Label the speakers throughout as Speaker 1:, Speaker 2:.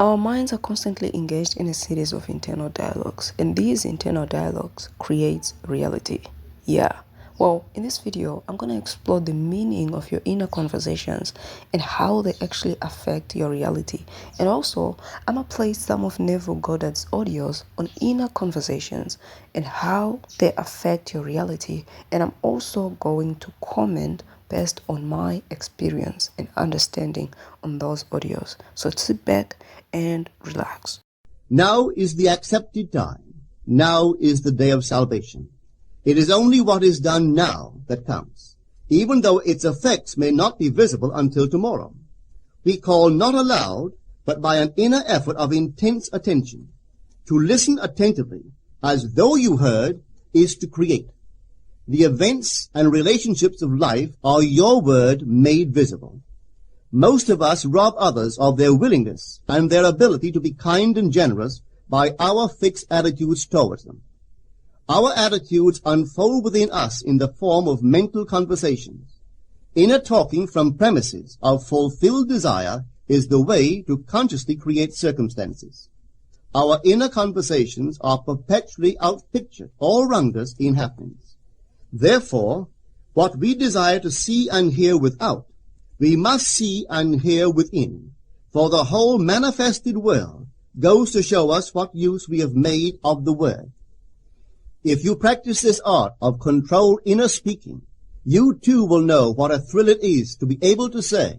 Speaker 1: Our minds are constantly engaged in a series of internal dialogues, and these internal dialogues create reality. Yeah. Well, in this video, I'm going to explore the meaning of your inner conversations and how they actually affect your reality. And also, I'm going to play some of Neville Goddard's audios on inner conversations and how they affect your reality. And I'm also going to comment based on my experience and understanding on those audios. So sit back and relax.
Speaker 2: Now is the accepted time. Now is the day of salvation. It is only what is done now that counts, even though its effects may not be visible until tomorrow. We call not aloud, but by an inner effort of intense attention. To listen attentively, as though you heard, is to create. The events and relationships of life are your word made visible. Most of us rob others of their willingness and their ability to be kind and generous by our fixed attitudes towards them. Our attitudes unfold within us in the form of mental conversations. Inner talking from premises of fulfilled desire is the way to consciously create circumstances. Our inner conversations are perpetually outpictured all around us in happenings. Therefore, what we desire to see and hear without, we must see and hear within, for the whole manifested world goes to show us what use we have made of the word. If you practice this art of controlled inner speaking, you too will know what a thrill it is to be able to say,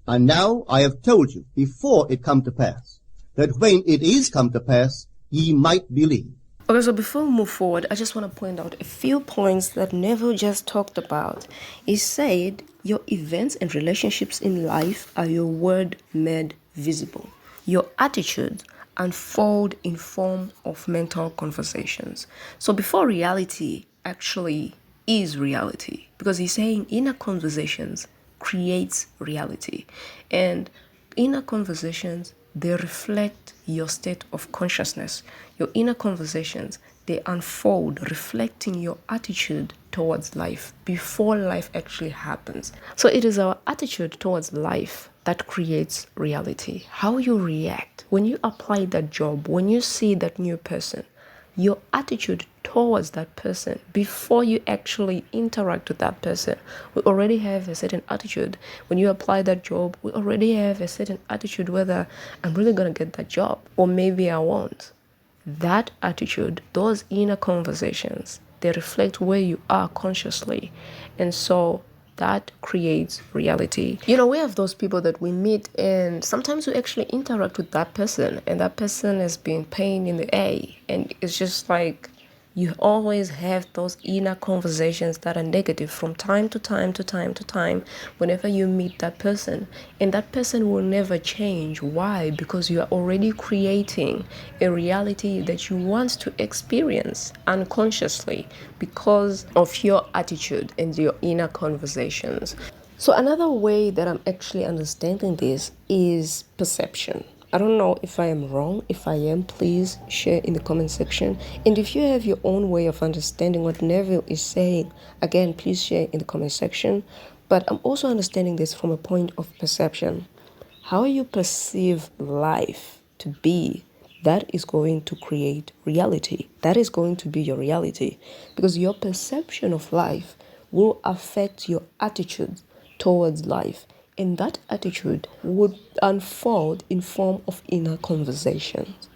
Speaker 2: and now I have told you before it come to pass, that when it is come to pass, ye might believe.
Speaker 1: Okay, so before we move forward, I just want to point out a few points that Neville just talked about. He said, your events and relationships in life are your word made visible. Your attitudes unfold in form of mental conversations. So before reality actually is reality, because he's saying inner conversations creates reality. And inner conversations, they reflect your state of consciousness. Your inner conversations, they unfold, reflecting your attitude towards life before life actually happens. So it is our attitude towards life that creates reality. How you react when you apply that job, when you see that new person, your attitude towards that person before you actually interact with that person. We already have a certain attitude. When you apply that job, we already have a certain attitude whether I'm really going to get that job or maybe I won't. That attitude, those inner conversations, they reflect where you are consciously. And so that creates reality. You know, we have those people that we meet and sometimes we actually interact with that person and that person has been pain in the A. And it's just like you always have those inner conversations that are negative from time to time to time to time whenever you meet that person. And that person will never change. Why? Because you are already creating a reality that you want to experience unconsciously because of your attitude and your inner conversations. So another way that I'm actually understanding this is perception. I don't know if I am wrong. If I am, please share in the comment section. And if you have your own way of understanding what Neville is saying, again, please share in the comment section. But I'm also understanding this from a point of perception. How you perceive life to be, that is going to create reality. That is going to be your reality. Because your perception of life will affect your attitude towards life. And that attitude would unfold in form of inner conversations.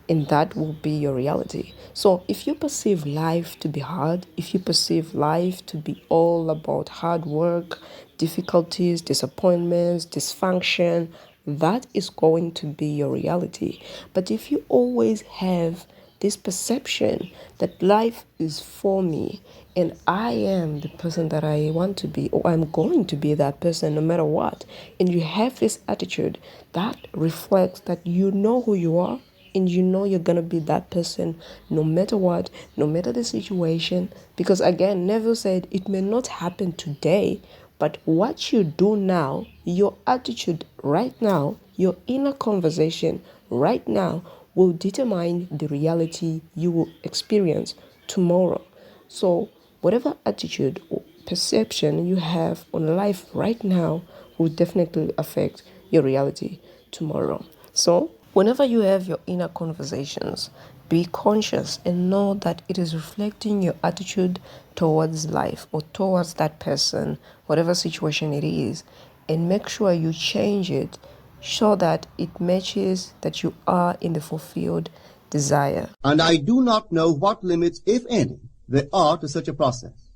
Speaker 1: And that will be your reality. So if you perceive life to be hard, if you perceive life to be all about hard work, difficulties, disappointments, dysfunction, that is going to be your reality. But if you always have this perception that life is for me and I am the person that I want to be, or I'm going to be that person no matter what, and you have this attitude that reflects that you know who you are and you know you're going to be that person no matter what, no matter the situation. Because again, Neville said it may not happen today, but what you do now, your attitude right now, your inner conversation right now will determine the reality you will experience tomorrow. So whatever attitude or perception you have on life right now will definitely affect your reality tomorrow. So Whenever you have your inner conversations, be conscious and know that it is reflecting your attitude towards life or towards that person, whatever situation it is, and make sure you change it so that it matches that you are in the fulfilled desire.
Speaker 2: And I do not know what limits, if any, there are to such a process.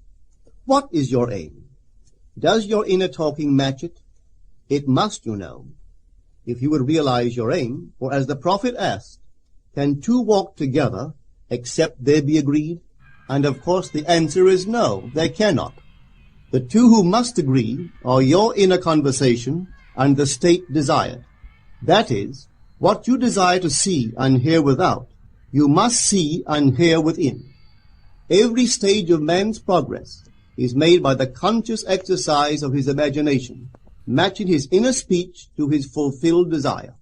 Speaker 2: What is your aim? Does your inner talking match it? It must, you know. If you would realize your aim, for as the prophet asked, can two walk together except they be agreed? And of course the answer is no, they cannot. The two who must agree are your inner conversation and the state desired. That is, what you desire to see and hear without, you must see and hear within. Every stage of man's progress is made by the conscious exercise of his imagination, matching his inner speech to his fulfilled desire.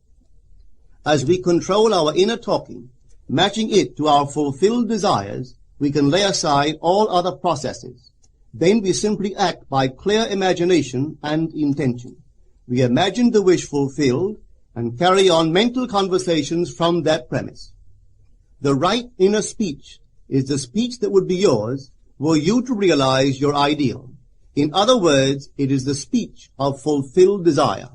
Speaker 2: As we control our inner talking, matching it to our fulfilled desires, we can lay aside all other processes. Then we simply act by clear imagination and intention. We imagine the wish fulfilled and carry on mental conversations from that premise. The right inner speech is the speech that would be yours were you to realize your ideal. In other words, it is the speech of fulfilled desire.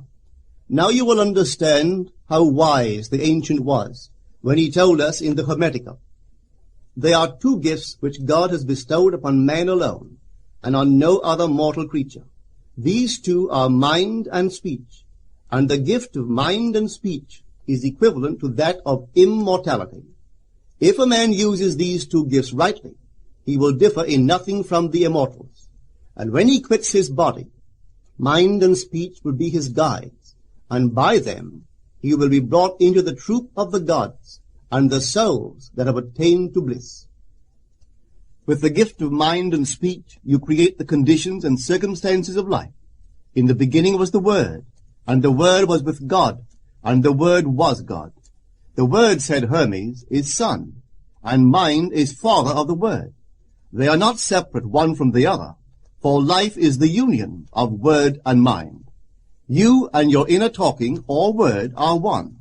Speaker 2: Now you will understand how wise the ancient was when he told us in the Hermetica, there are two gifts which God has bestowed upon man alone and on no other mortal creature. These two are mind and speech, and the gift of mind and speech is equivalent to that of immortality. If a man uses these two gifts rightly, he will differ in nothing from the immortals. And when he quits his body, mind and speech will be his guides, and by them he will be brought into the troop of the gods and the souls that have attained to bliss. With the gift of mind and speech, you create the conditions and circumstances of life. In the beginning was the Word, and the Word was with God, and the Word was God. The Word, said Hermes, is Son, and mind is Father of the Word. They are not separate one from the other, for life is the union of word and mind. You and your inner talking or word are one.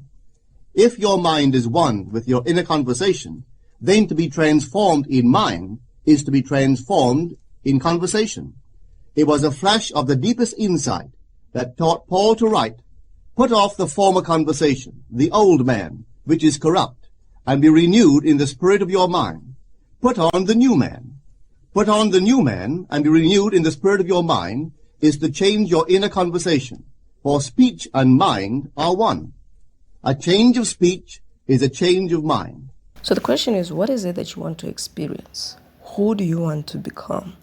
Speaker 2: If your mind is one with your inner conversation, then to be transformed in mind is to be transformed in conversation. It was a flash of the deepest insight that taught Paul to write, put off the former conversation, the old man, which is corrupt, and be renewed in the spirit of your mind. Put on the new man. Put on the new man and be renewed in the spirit of your mind is to change your inner conversation, for speech and mind are one. A change of speech is a change of mind.
Speaker 1: So the question is, what is it that you want to experience? Who do you want to become?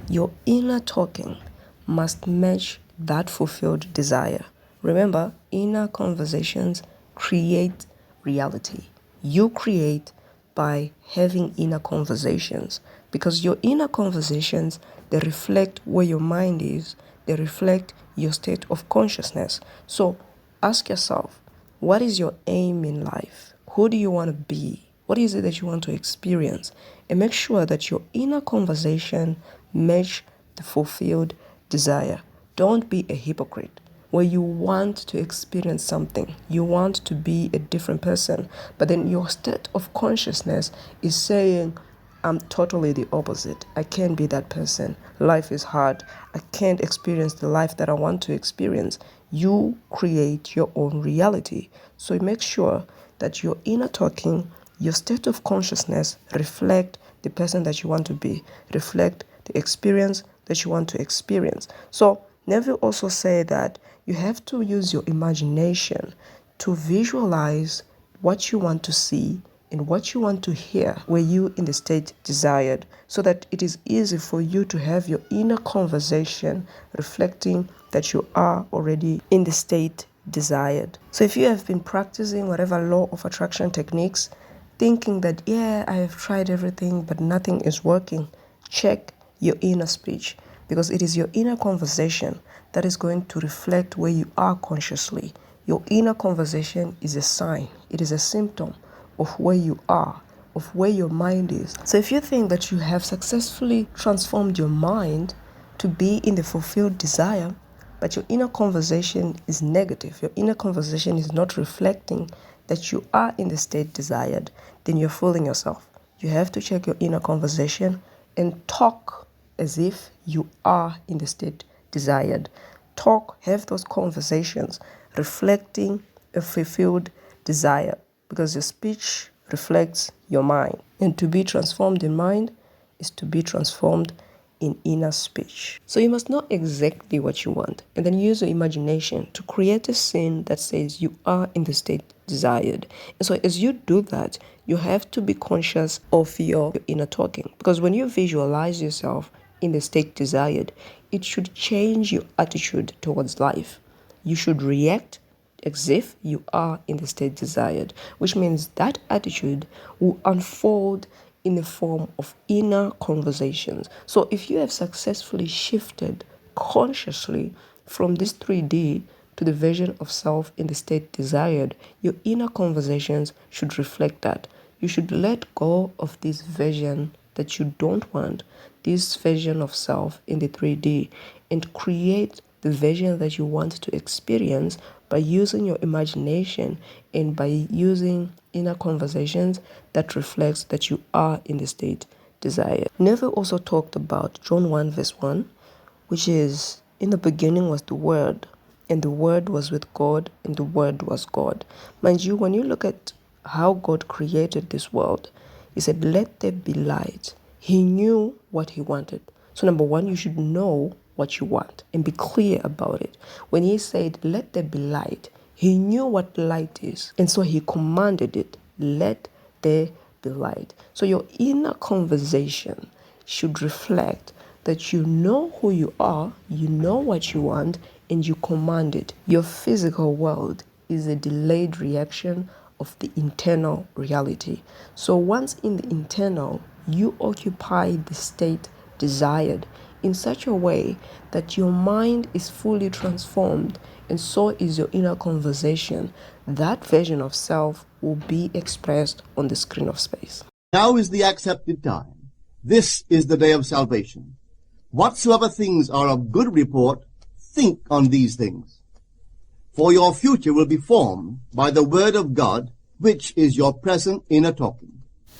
Speaker 1: Your inner talking must match that fulfilled desire. Remember, inner conversations create reality. You create by having inner conversations, because your inner conversations, they reflect where your mind is, they reflect your state of consciousness. So ask yourself, what is your aim in life? Who do you want to be? What is it that you want to experience? And make sure that your inner conversation match the fulfilled desire. Don't be a hypocrite where you want to experience something, you want to be a different person, but then your state of consciousness is saying, I'm totally the opposite. I can't be that person. Life is hard. I can't experience the life that I want to experience. You create your own reality. So make sure that your inner talking, your state of consciousness reflect the person that you want to be, reflect the experience that you want to experience. So Neville also said that you have to use your imagination to visualize what you want to see and what you want to hear were you in the state desired, so that it is easy for you to have your inner conversation reflecting that you are already in the state desired. So if you have been practicing whatever law of attraction techniques, thinking that, yeah, I have tried everything but nothing is working, check your inner speech, because it is your inner conversation that is going to reflect where you are consciously. Your inner conversation is a sign, it is a symptom of where you are, of where your mind is. So if you think that you have successfully transformed your mind to be in the fulfilled desire, but your inner conversation is negative, your inner conversation is not reflecting that you are in the state desired, then you're fooling yourself. You have to check your inner conversation and talk as if you are in the state desired. Talk, have those conversations reflecting a fulfilled desire, because your speech reflects your mind. And to be transformed in mind is to be transformed in inner speech. So you must know exactly what you want and then use your imagination to create a scene that says you are in the state desired. And so as you do that, you have to be conscious of your inner talking, because when you visualize yourself in the state desired, it should change your attitude towards life. You should react as if you are in the state desired, which means that attitude will unfold in the form of inner conversations. So if you have successfully shifted consciously from this 3D to the version of self in the state desired, your inner conversations should reflect that. You should let go of this version that you don't want, this version of self in the 3D, and create the version that you want to experience by using your imagination and by using inner conversations that reflects that you are in the state desired. Neville also talked about John 1 verse 1, which is, in the beginning was the Word, and the Word was with God, and the Word was God. Mind you, when you look at how God created this world, he said, let there be light. He knew what he wanted. So number one, you should know what you want and be clear about it. When he said, let there be light, he knew what light is. And so he commanded it, let there be light. So your inner conversation should reflect that you know who you are, you know what you want, and you command it. Your physical world is a delayed reaction of the internal reality. So once in the internal, you occupy the state desired in such a way that your mind is fully transformed, and so is your inner conversation. That version of self will be expressed on the screen of space.
Speaker 2: Now is the accepted time. This is the day of salvation. Whatsoever things are of good report, think on these things. For your future will be formed by the word of God, which is your present inner talking.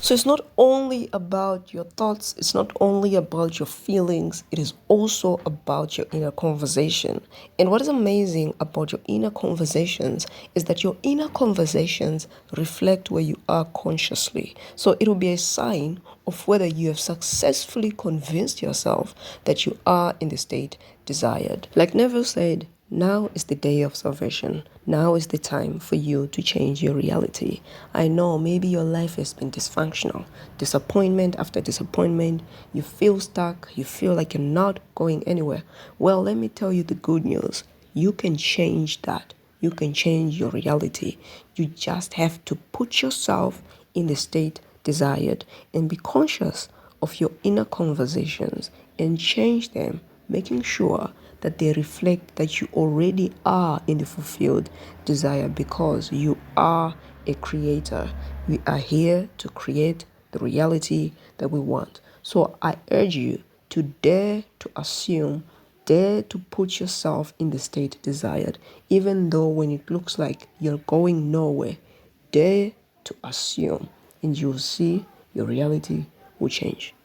Speaker 1: So it's not only about your thoughts, it's not only about your feelings, it is also about your inner conversation. And what is amazing about your inner conversations is that your inner conversations reflect where you are consciously. So it will be a sign of whether you have successfully convinced yourself that you are in the state desired. Like Neville said, now is the day of salvation. Now is the time for you to change your reality. I know maybe your life has been dysfunctional. Disappointment after disappointment. You feel stuck. You feel like you're not going anywhere. Well, let me tell you the good news. You can change that. You can change your reality. You just have to put yourself in the state desired and be conscious of your inner conversations and change them, making sure that they reflect that you already are in the fulfilled desire, because you are a creator. We are here to create the reality that we want. So I urge you to dare to assume, dare to put yourself in the state desired, even though when it looks like you're going nowhere, dare to assume, and you'll see your reality will change.